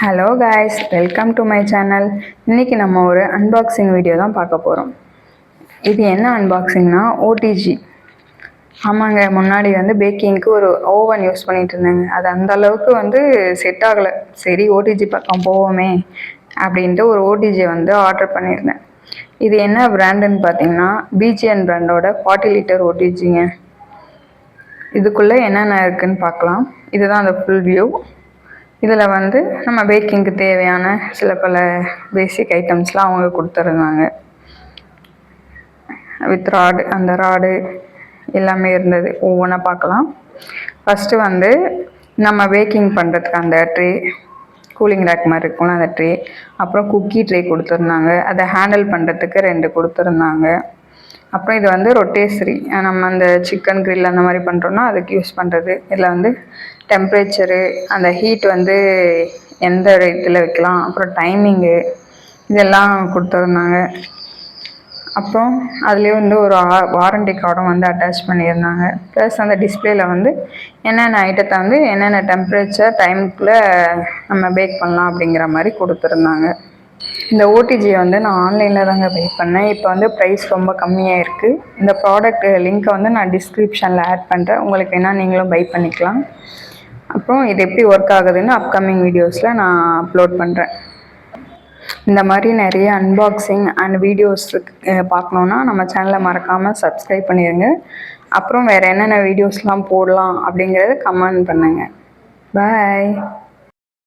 Hello guys, welcome to my channel. இன்றைக்கி நம்ம ஒரு அன்பாக்சிங் வீடியோ தான் பார்க்க போகிறோம். இது என்ன அன்பாக்சிங்னா ஓடிஜி. ஆமாங்க, முன்னாடி பேக்கிங்க்கு ஒரு ஓவன் யூஸ் பண்ணிகிட்டு இருந்தேங்க. அது அந்த அளவுக்கு செட் ஆகலை. சரி, ஓடிஜி பக்கம் போவோமே அப்படின்ட்டு ஒரு ஓடிஜி ஆர்டர் பண்ணியிருந்தேன். இது என்ன பிராண்டுன்னு பார்த்தீங்கன்னா பிஜிஎன் பிராண்டோட 40 லிட்டர் ஓடிஜிங்க. இதுக்குள்ளே என்னென்ன இருக்குதுன்னு பார்க்கலாம். இதுதான் அந்த ஃபுல் வியூ. இதில் நம்ம பேக்கிங்க்கு தேவையான சில பல பேசிக் ஐட்டம்ஸ்லாம் அவங்க கொடுத்துருந்தாங்க. வித் ராடு, அந்த ராடு எல்லாமே இருந்தது. ஒவ்வொன்றா பார்க்கலாம். ஃபஸ்ட்டு நம்ம பேக்கிங் பண்ணுறதுக்கு அந்த ட்ரே, கூலிங் ரேக் மாதிரி இருக்கும்ல அந்த ட்ரே, அப்புறம் குக்கி ட்ரே கொடுத்துருந்தாங்க. அதை ஹேண்டில் பண்ணுறதுக்கு 2 கொடுத்துருந்தாங்க. அப்புறம் இது ரொட்டேசரி, நம்ம அந்த சிக்கன் கிரில் அந்த மாதிரி பண்ணுறோன்னா அதுக்கு யூஸ் பண்ணுறது. இதில் டெம்ப்ரேச்சரு, அந்த ஹீட் எந்த இதில் வைக்கலாம், அப்புறம் டைமிங்கு இதெல்லாம் கொடுத்துருந்தாங்க. அப்புறம் அதுலேயே ஒரு வாரண்டி கார்டும் அட்டாச் பண்ணியிருந்தாங்க. ப்ளஸ் அந்த டிஸ்பிளேயில் என்னென்ன ஐட்டத்தை என்னென்ன டெம்ப்ரேச்சர் டைமுக்குள்ளே நம்ம பேக் பண்ணலாம் அப்படிங்கிற மாதிரி கொடுத்துருந்தாங்க. இந்த ஓடிஜியை நான் ஆன்லைனில் தாங்க பை பண்ணேன். இப்போ ப்ரைஸ் ரொம்ப கம்மியாக இருக்குது. இந்த ப்ராடக்ட் லிங்க்கை நான் டிஸ்கிரிப்ஷனில் ஆட் பண்ணுறேன். உங்களுக்கு வேணால் நீங்களும் பை பண்ணிக்கலாம். அப்புறம் இது எப்படி ஒர்க் ஆகுதுன்னு அப்கமிங் வீடியோஸில் நான் அப்லோட் பண்ணுறேன். இந்த மாதிரி நிறைய அன்பாக்சிங் அண்ட் வீடியோஸ் பார்க்கணுன்னா நம்ம சேனலை மறக்காமல் சப்ஸ்கிரைப் பண்ணிடுங்க. அப்புறம் வேறு என்னென்ன வீடியோஸ்லாம் போடலாம் அப்படிங்கிறத கமெண்ட் பண்ணுங்கள். பாய்.